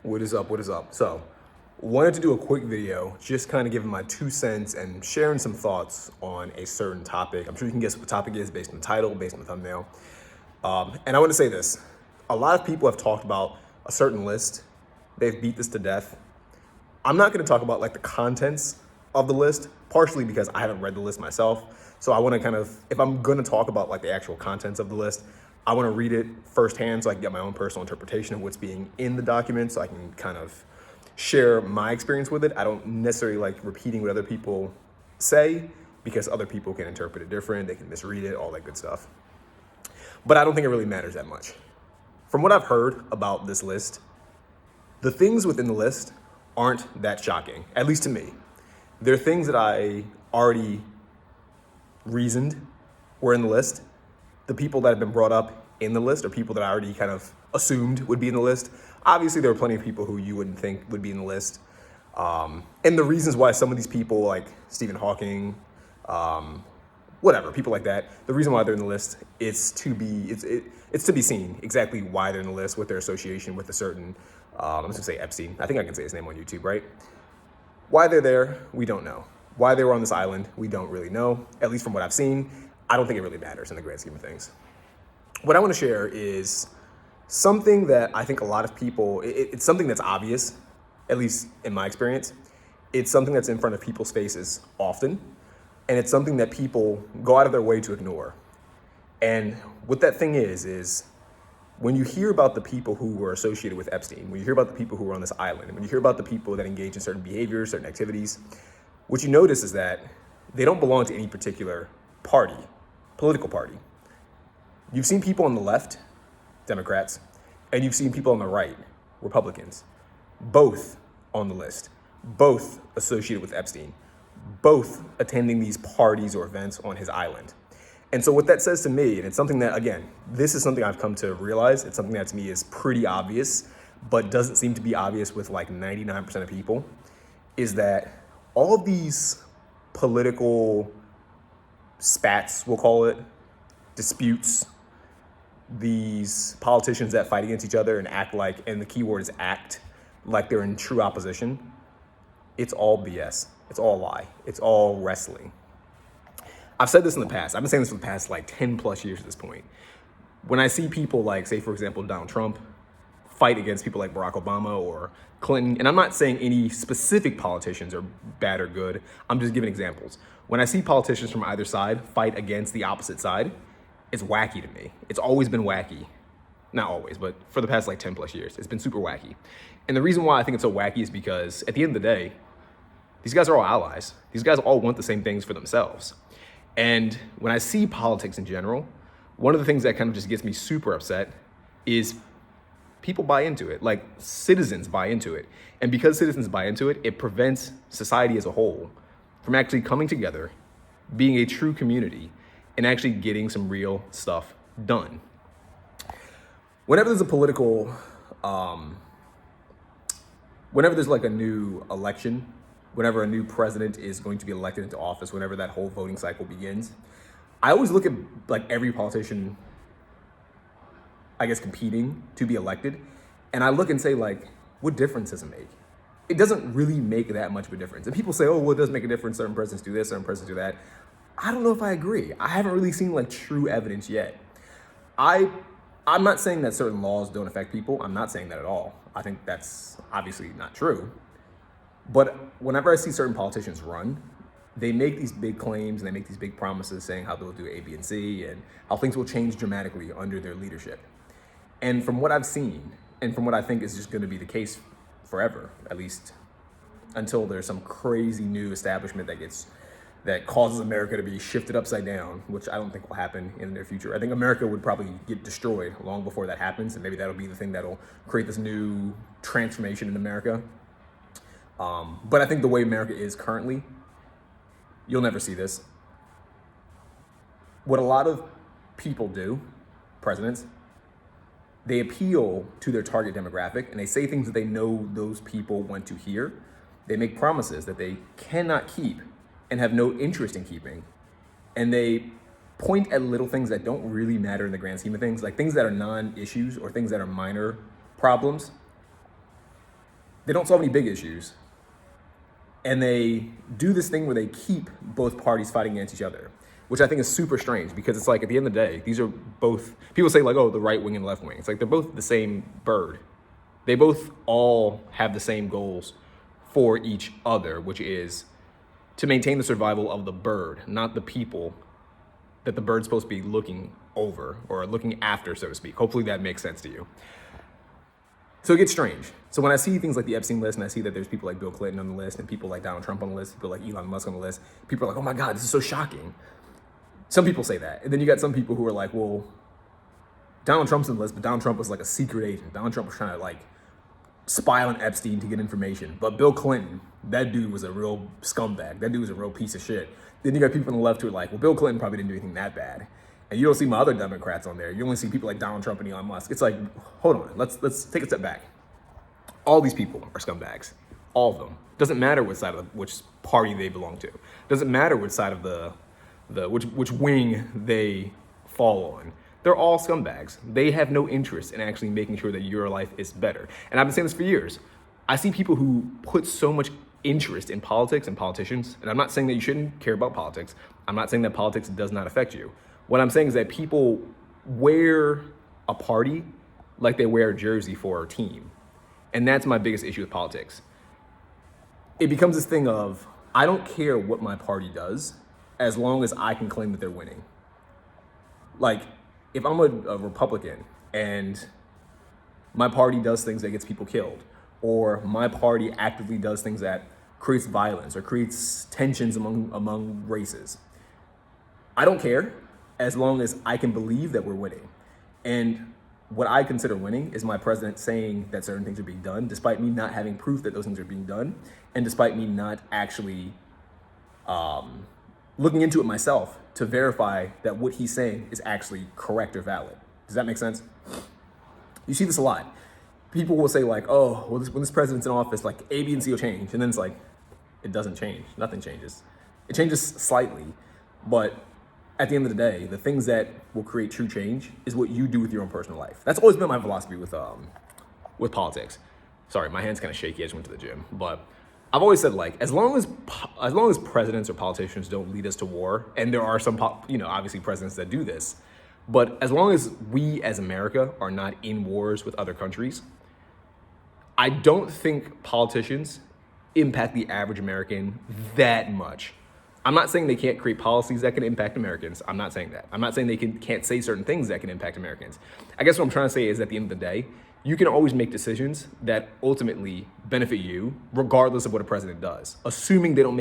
What is up? What is up? So, wanted to do a quick video, just kind of giving my 2 cents and sharing some thoughts on a certain topic. I'm sure you can guess what the topic is based on the title, based on the thumbnail. And I want to say this. A lot of people have talked about a certain list. They've beat this to death. I'm not going to talk about like the contents of the list, partially because I haven't read the list myself. So I want to kind of, if I'm going to talk about like the actual contents of the list, I want to read it firsthand so I can get my own personal interpretation of what's being in the document so I can kind of share my experience with it. I don't necessarily like repeating what other people say because other people can interpret it different. They can misread it, all that good stuff. But I don't think it really matters that much. From what I've heard about this list, the things within the list aren't that shocking, at least to me. There are things that I already reasoned were in the list. The people that have been brought up in the list are people that I already kind of assumed would be in the list. Obviously, there are plenty of people who you wouldn't think would be in the list. And the reasons why some of these people, like Stephen Hawking, whatever, people like that, the reason why they're in the list is to be seen exactly why they're in the list, with their association with a certain, I'm just gonna say Epstein. I think I can say his name on YouTube, right? Why they're there, we don't know. Why they were on this island, we don't really know, at least from what I've seen. I don't think it really matters in the grand scheme of things. What I want to share is something that I think a lot of people, it's something that's obvious, at least in my experience. It's something that's in front of people's faces often, and it's something that people go out of their way to ignore. And what that thing is when you hear about the people who were associated with Epstein, when you hear about the people who were on this island, when you hear about the people that engage in certain behaviors, certain activities, what you notice is that they don't belong to any particular party, political party. You've seen people on the left, Democrats, and you've seen people on the right, Republicans, both on the list, both associated with Epstein, both attending these parties or events on his island. And so what that says to me, and it's something that, again, this is something I've come to realize, it's something that to me is pretty obvious, but doesn't seem to be obvious with like 99% of people, is that all of these political spats, we'll call it, disputes, these politicians that fight against each other and act like, and the key word is act, like they're in true opposition, it's all BS. It's all a lie. It's all wrestling. I've said this in the past. I've been saying this for the past like 10 plus years at this point. When I see people like, say, for example, Donald Trump fight against people like Barack Obama or Clinton, and I'm not saying any specific politicians are bad or good. I'm just giving examples. When I see politicians from either side fight against the opposite side, it's wacky to me. It's always been wacky. Not always, but for the past like 10 plus years, it's been super wacky. And the reason why I think it's so wacky is because at the end of the day, these guys are all allies. These guys all want the same things for themselves. And when I see politics in general, one of the things that kind of just gets me super upset is people buy into it, like citizens buy into it. And because citizens buy into it, it prevents society as a whole from actually coming together, being a true community, and actually getting some real stuff done. Whenever there's a political, whenever there's like a new election, whenever a new president is going to be elected into office, whenever that whole voting cycle begins, I always look at like every politician, I guess, competing to be elected, and I look and say like, what difference does it make? It doesn't really make that much of a difference. And people say, oh, well, it does make a difference. Certain presidents do this, certain presidents do that. I don't know if I agree. I haven't really seen like true evidence yet. I'm not saying that certain laws don't affect people. I'm not saying that at all. I think that's obviously not true. But whenever I see certain politicians run, they make these big claims and they make these big promises saying how they'll do A, B, and C and how things will change dramatically under their leadership. And from what I've seen, and from what I think is just going to be the case forever, at least until there's some crazy new establishment that causes America to be shifted upside down, which I don't think will happen in the near future. I think America would probably get destroyed long before that happens, and maybe that'll be the thing that'll create this new transformation in America. But I think the way America is currently, you'll never see this. What a lot of people do, presidents, they appeal to their target demographic and they say things that they know those people want to hear. They make promises that they cannot keep and have no interest in keeping. And they point at little things that don't really matter in the grand scheme of things, like things that are non-issues or things that are minor problems. They don't solve any big issues. And they do this thing where they keep both parties fighting against each other, which I think is super strange because it's like at the end of the day, these are both, people say like, oh, the right wing and left wing. It's like they're both the same bird. They both all have the same goals for each other, which is to maintain the survival of the bird, not the people that the bird's supposed to be looking over or looking after, so to speak. Hopefully that makes sense to you. So it gets strange. So when I see things like the Epstein list and I see that there's people like Bill Clinton on the list and people like Donald Trump on the list, people like Elon Musk on the list, people are like, oh my God, this is so shocking. Some people say that. And then you got some people who are like, well, Donald Trump's on the list, but Donald Trump was like a secret agent. Donald Trump was trying to like spy on Epstein to get information. But Bill Clinton, that dude was a real scumbag. That dude was a real piece of shit. Then you got people on the left who are like, well, Bill Clinton probably didn't do anything that bad. And you don't see my other Democrats on there. You only see people like Donald Trump and Elon Musk. It's like, hold on, let's take a step back. All these people are scumbags. All of them. Doesn't matter which party they belong to. Doesn't matter which side of which wing they fall on. They're all scumbags. They have no interest in actually making sure that your life is better. And I've been saying this for years. I see people who put so much interest in politics and politicians, and I'm not saying that you shouldn't care about politics. I'm not saying that politics does not affect you. What I'm saying is that people wear a party like they wear a jersey for a team. And that's my biggest issue with politics. It becomes this thing of, I don't care what my party does as long as I can claim that they're winning. Like, if I'm a Republican and my party does things that gets people killed, or my party actively does things that creates violence or creates tensions among races, I don't care as long as I can believe that we're winning. And what I consider winning is my president saying that certain things are being done, despite me not having proof that those things are being done, and despite me not actually looking into it myself to verify that what he's saying is actually correct or valid. Does that make sense? You see this a lot. People will say like, oh, well, when this president's in office, like A, B, and C will change. And then it's like, it doesn't change. Nothing changes. It changes slightly, but at the end of the day, the things that will create true change is what you do with your own personal life. That's always been my philosophy with politics. Sorry, my hand's kind of shaky. I just went to the gym, but I've always said like, as long as presidents or politicians don't lead us to war, and there are some, obviously presidents that do this, but as long as we as America are not in wars with other countries, I don't think politicians impact the average American that much. I'm not saying they can't create policies that can impact Americans. I'm not saying that. I'm not saying they can't say certain things that can impact Americans. I guess what I'm trying to say is at the end of the day, you can always make decisions that ultimately benefit you, regardless of what a president does, assuming they don't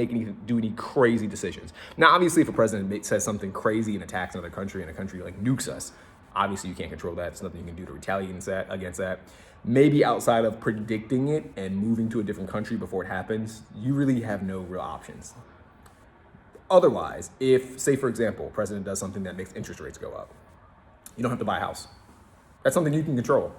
do any crazy decisions. Now, obviously, if a president says something crazy and attacks another country and a country like nukes us, obviously you can't control that. There's nothing you can do to retaliate against that. Maybe outside of predicting it and moving to a different country before it happens, you really have no real options. Otherwise, if, say, for example, a president does something that makes interest rates go up, you don't have to buy a house. That's something you can control.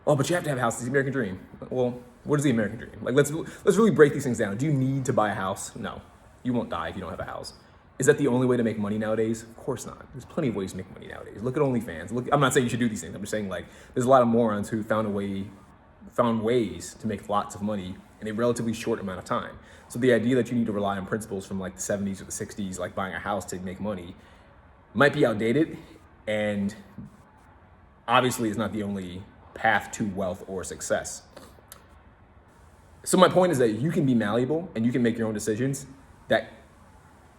Oh, but you have to have a house. It's the American dream. Well, what is the American dream? Like, let's really break these things down. Do you need to buy a house? No. You won't die if you don't have a house. Is that the only way to make money nowadays? Of course not. There's plenty of ways to make money nowadays. Look at OnlyFans. I'm not saying you should do these things. I'm just saying, like, there's a lot of morons who found ways to make lots of money in a relatively short amount of time. So the idea that you need to rely on principles from like the 70s or the 60s, like buying a house to make money, might be outdated, and obviously is not the only path to wealth or success. So my point is that you can be malleable and you can make your own decisions that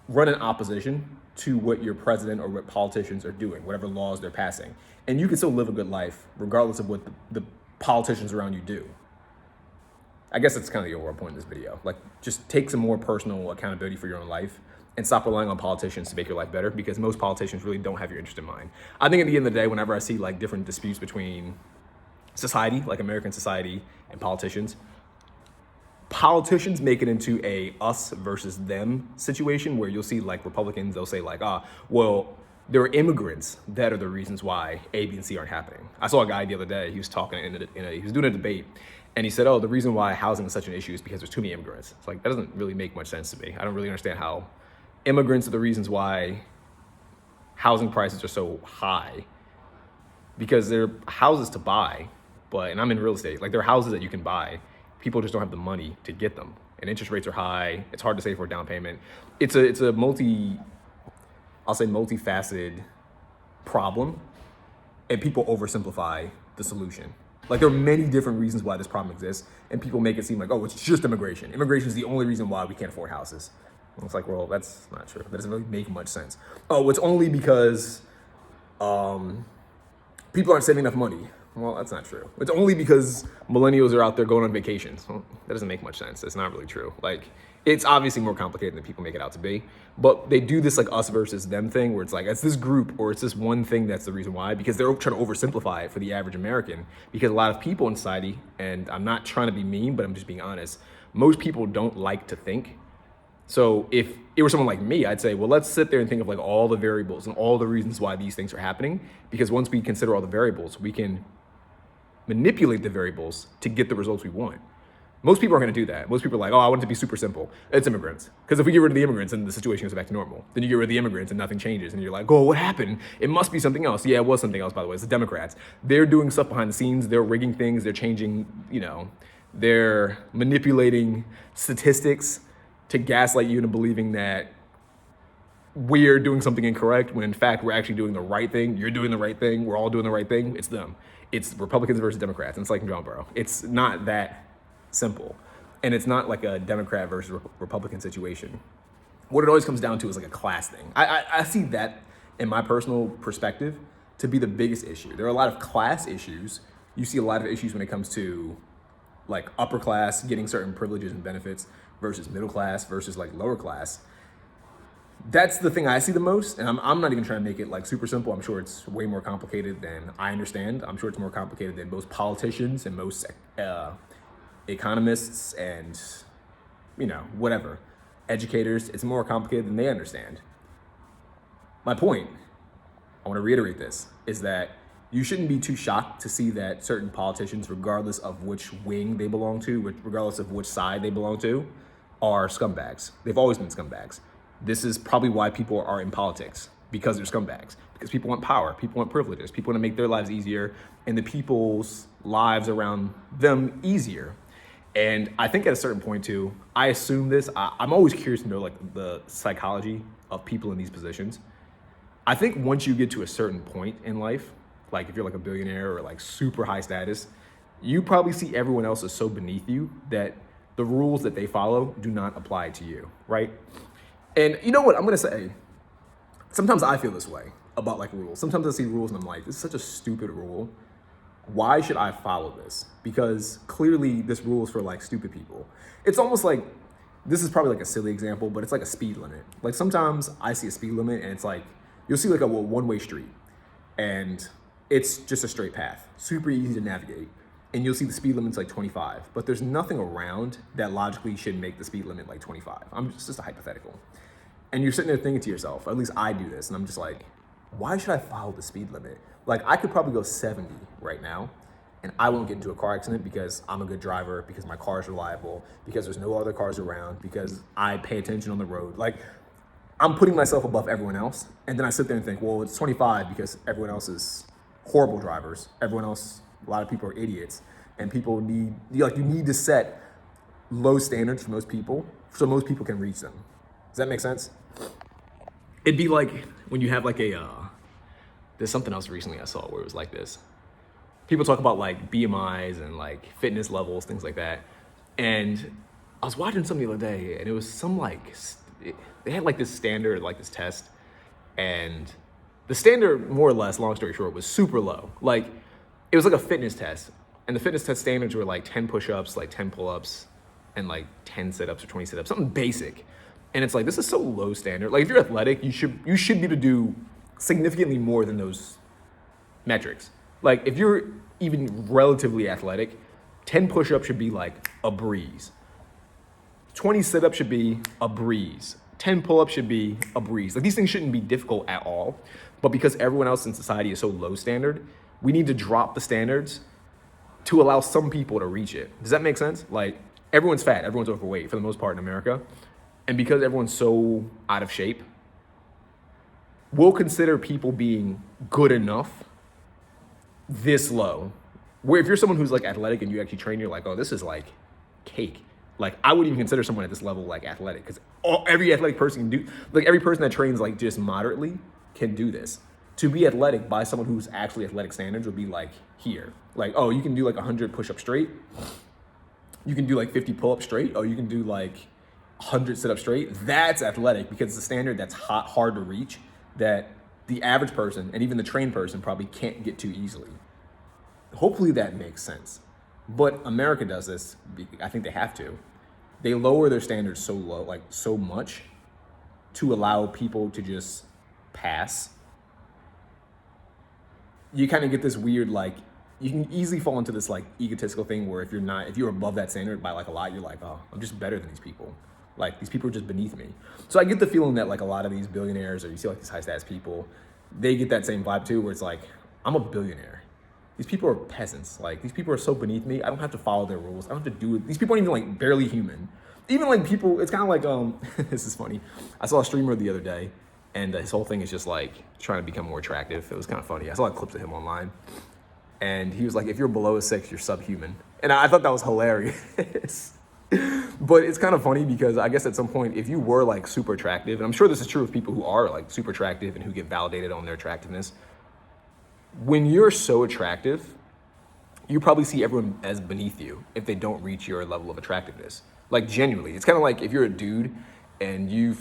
run in opposition to what your president or what politicians are doing, whatever laws they're passing. And you can still live a good life regardless of what the politicians around you do. I guess that's kind of the overall point of this video. Like, just take some more personal accountability for your own life and stop relying on politicians to make your life better, because most politicians really don't have your interest in mind. I think at the end of the day, whenever I see like different disputes between society, like American society, and politicians make it into a us versus them situation where you'll see like Republicans, they'll say like, well, there are immigrants that are the reasons why A, B, and C aren't happening. I saw a guy the other day, he was talking he was doing a debate, and he said, the reason why housing is such an issue is because there's too many immigrants. It's like, that doesn't really make much sense to me. I don't really understand how immigrants are the reasons why housing prices are so high, because they're houses to buy, and I'm in real estate, like there are houses that you can buy People just don't have the money to get them. And interest rates are high. It's hard to save for a down payment. It's a multifaceted problem, and people oversimplify the solution. Like, there are many different reasons why this problem exists, and people make it seem like, oh, it's just immigration. Immigration is the only reason why we can't afford houses. And it's like, well, that's not true. That doesn't really make much sense. Oh, it's only because people aren't saving enough money. Well, that's not true. It's only because millennials are out there going on vacations. Well, that doesn't make much sense. It's not really true. Like, it's obviously more complicated than people make it out to be. But they do this like us versus them thing where it's like, it's this group or it's this one thing that's the reason why, because they're trying to oversimplify it for the average American. Because a lot of people in society, and I'm not trying to be mean, but I'm just being honest, most people don't like to think. So if it were someone like me, I'd say, well, let's sit there and think of like all the variables and all the reasons why these things are happening. Because once we consider all the variables, we can manipulate the variables to get the results we want. Most people aren't going to do that. Most people are like, oh, I want it to be super simple. It's immigrants. Because if we get rid of the immigrants, then the situation goes back to normal. Then you get rid of the immigrants and nothing changes. And you're like, oh, what happened? It must be something else. Yeah, it was something else, by the way. It's the Democrats. They're doing stuff behind the scenes. They're rigging things. They're changing, they're manipulating statistics to gaslight you into believing that we're doing something incorrect when in fact we're actually doing the right thing. You're doing the right thing. We're all doing the right thing. It's them. It's Republicans versus Democrats. And it's like in John Burrow. It's not that simple. And it's not like a Democrat versus Republican situation. What it always comes down to is like a class thing. I see that in my personal perspective to be the biggest issue. There are a lot of class issues. You see a lot of issues when it comes to like upper class getting certain privileges and benefits versus middle class versus like lower class. That's the thing I see the most, and I'm not even trying to make it like super simple. I'm sure it's way more complicated than I understand. I'm sure it's more complicated than most politicians and most economists and whatever educators. It's more complicated than they understand. My point, I want to reiterate this, is that you shouldn't be too shocked to see that certain politicians, regardless of which wing they belong to, regardless of which side they belong to, are scumbags. They've always been scumbags. This is probably why people are in politics, because they're scumbags. Because people want power, people want privileges, people want to make their lives easier and the people's lives around them easier. And I think at a certain point too, I assume this, I'm always curious to know like the psychology of people in these positions. I think once you get to a certain point in life, like if you're like a billionaire or like super high status, you probably see everyone else as so beneath you that the rules that they follow do not apply to you, right? And you know what I'm gonna say? Sometimes I feel this way about like rules. Sometimes I see rules and I'm like, this is such a stupid rule. Why should I follow this? Because clearly this rule is for like stupid people. It's almost like, this is probably like a silly example, but it's like a speed limit. Like sometimes I see a speed limit and it's like, you'll see like a one-way street and it's just a straight path, super easy to navigate. And you'll see the speed limit's like 25, but there's nothing around that logically should make the speed limit like 25. It's just a hypothetical. And you're sitting there thinking to yourself, or at least I do this, and I'm just like, why should I follow the speed limit? Like I could probably go 70 right now and I won't get into a car accident because I'm a good driver, because my car is reliable, because there's no other cars around, because I pay attention on the road. Like I'm putting myself above everyone else. And then I sit there and think, well, it's 25 because everyone else is horrible drivers. Everyone else, a lot of people are idiots, and people need, you need to set low standards for most people so most people can reach them. Does that make sense? It'd be like when you have like there's something else recently I saw where it was like this. People talk about like BMIs and like fitness levels, things like that. And I was watching something the other day and it was some like, they had like this standard, like this test. And the standard, more or less, long story short, was super low. Like it was like a fitness test. And the fitness test standards were like 10 push-ups, like 10 pull-ups, and like 10 sit-ups or 20 sit-ups, something basic. And it's like, this is so low standard. Like if you're athletic, you should be able to do significantly more than those metrics. Like if you're even relatively athletic, 10 push-ups should be like a breeze. 20 sit-ups should be a breeze. 10 pull-ups should be a breeze. Like these things shouldn't be difficult at all. But because everyone else in society is so low standard, we need to drop the standards to allow some people to reach it. Does that make sense? Like everyone's fat, everyone's overweight for the most part in America. And because everyone's so out of shape, we'll consider people being good enough this low. Where if you're someone who's like athletic and you actually train, you're like, oh, this is like cake. Like, I wouldn't even consider someone at this level like athletic, because every athletic person can do, like every person that trains like just moderately can do this. To be athletic by someone who's actually athletic standards would be like here. Like, oh, you can do like 100 push-ups straight. You can do like 50 pull-ups straight. Oh, you can do like 100 sit-ups straight. That's athletic, because it's a standard that's hard to reach that the average person and even the trained person probably can't get to easily. Hopefully that makes sense. But America does this. I think they have to. They lower their standards so low, like so much, to allow people to just pass. You kind of get this weird, like, you can easily fall into this like egotistical thing where if you're above that standard by like a lot, you're like, oh, I'm just better than these people. Like, these people are just beneath me. So I get the feeling that like a lot of these billionaires, or you see like these high stats people, they get that same vibe too, where it's like, I'm a billionaire. These people are peasants. Like, these people are so beneath me. I don't have to follow their rules. I don't have to do it. These people aren't even like barely human. Even like people, it's kind of like, this is funny. I saw a streamer the other day, and his whole thing is just like trying to become more attractive. It was kind of funny. I saw like clips of him online, and he was like, if you're below a 6, you're subhuman. And I thought that was hilarious. But it's kind of funny because I guess at some point, if you were like super attractive, and I'm sure this is true of people who are like super attractive and who get validated on their attractiveness, when you're so attractive, you probably see everyone as beneath you if they don't reach your level of attractiveness. Like, genuinely, it's kind of like if you're a dude and you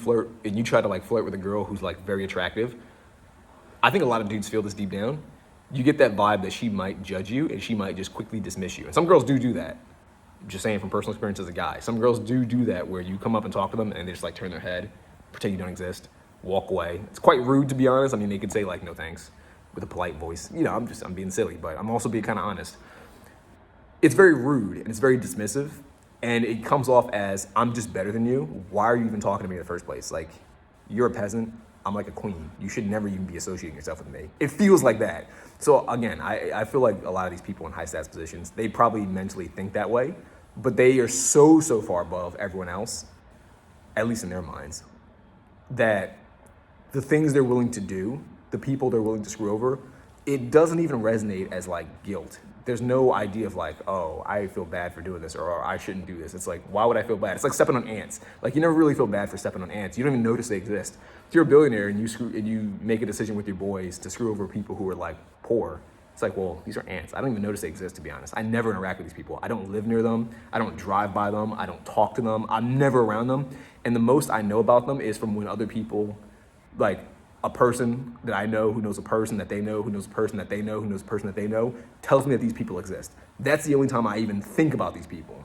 try to like flirt with a girl who's like very attractive. I think a lot of dudes feel this deep down. You get that vibe that she might judge you and she might just quickly dismiss you. And some girls do that. Just saying from personal experience as a guy. Some girls do that where you come up and talk to them and they just like turn their head, pretend you don't exist, walk away. It's quite rude, to be honest. I mean, they could say like, no thanks, with a polite voice. You know, I'm being silly, but I'm also being kind of honest. It's very rude and it's very dismissive, and it comes off as, I'm just better than you. Why are you even talking to me in the first place? Like, you're a peasant. I'm like a queen. You should never even be associating yourself with me. It feels like that. So again, I feel like a lot of these people in high stats positions, they probably mentally think that way, but they are so far above everyone else, at least in their minds, that the things they're willing to do, the people they're willing to screw over, it doesn't even resonate as like guilt. There's no idea of like, oh, I feel bad for doing this, or I shouldn't do this. It's like, why would I feel bad? It's like stepping on ants. Like, you never really feel bad for stepping on ants. You don't even notice they exist. If you're a billionaire and you make a decision with your boys to screw over people who are like poor, it's like, well, these are ants. I don't even notice they exist, to be honest. I never interact with these people. I don't live near them. I don't drive by them. I don't talk to them. I'm never around them. And the most I know about them is from when other people, like a person that I know who knows a person that they know, who knows a person that they know, who knows a person that they know, tells me that these people exist. That's the only time I even think about these people.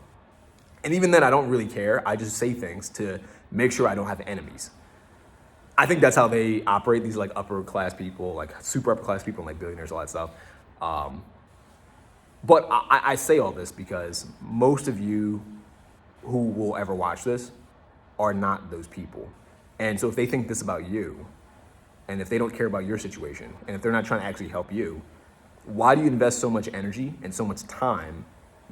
And even then, I don't really care. I just say things to make sure I don't have enemies. I think that's how they operate, these like upper class people, like super upper class people, and like billionaires, all that stuff. But I say all this because most of you who will ever watch this are not those people. And so if they think this about you, and if they don't care about your situation, and if they're not trying to actually help you, why do you invest so much energy and so much time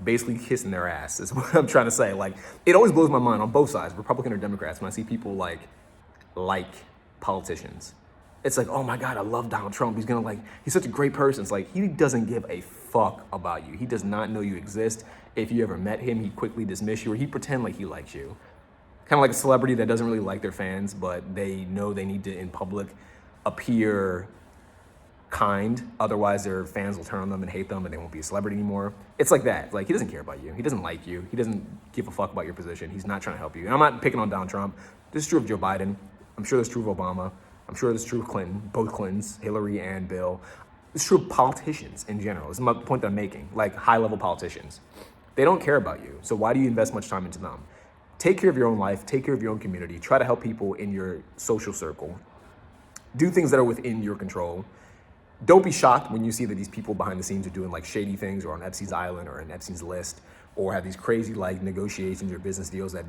basically kissing their ass, is what I'm trying to say. Like, it always blows my mind on both sides, Republican or Democrats, when I see people like politicians. It's like, oh my God, I love Donald Trump. He's such a great person. It's like, he doesn't give a fuck about you. He does not know you exist. If you ever met him, he'd quickly dismiss you, or he'd pretend like he likes you. Kind of like a celebrity that doesn't really like their fans, but they know they need to, in public, appear kind. Otherwise, their fans will turn on them and hate them, and they won't be a celebrity anymore. It's like that. Like, he doesn't care about you. He doesn't like you. He doesn't give a fuck about your position. He's not trying to help you. And I'm not picking on Donald Trump. This is true of Joe Biden. I'm sure that's true of Obama. I'm sure that's true of Clinton, both Clintons, Hillary and Bill. It's true of politicians in general. This is my point that I'm making, like high-level politicians. They don't care about you, so why do you invest much time into them? Take care of your own life, take care of your own community, try to help people in your social circle. Do things that are within your control. Don't be shocked when you see that these people behind the scenes are doing like shady things, or on Epstein's Island or on Epstein's list, or have these crazy like negotiations or business deals that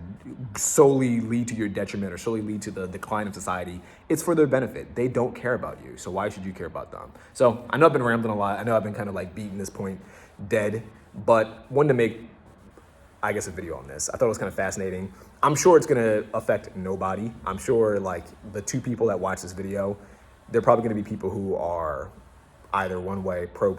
solely lead to your detriment or solely lead to the decline of society. It's for their benefit. They don't care about you, so why should you care about them? So I know I've been rambling a lot. I know I've been kind of like beating this point dead, but wanted to make, I guess, a video on this. I thought it was kind of fascinating. I'm sure it's gonna affect nobody. I'm sure like the 2 people that watch this video, they're probably gonna be people who are either one way, pro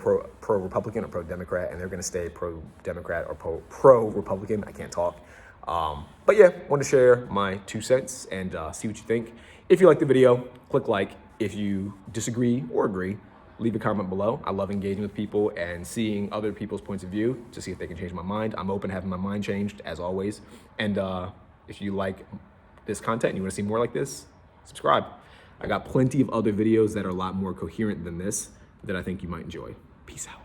Republican or pro Democrat, and they're going to stay pro Democrat or pro Republican. I can't talk. But yeah, want to share my 2 cents and see what you think. If you like the video, click like. If you disagree or agree, leave a comment below. I love engaging with people and seeing other people's points of view to see if they can change my mind. I'm open to having my mind changed, as always. And if you like this content and you want to see more like this, subscribe. I got plenty of other videos that are a lot more coherent than this that I think you might enjoy. Peace out.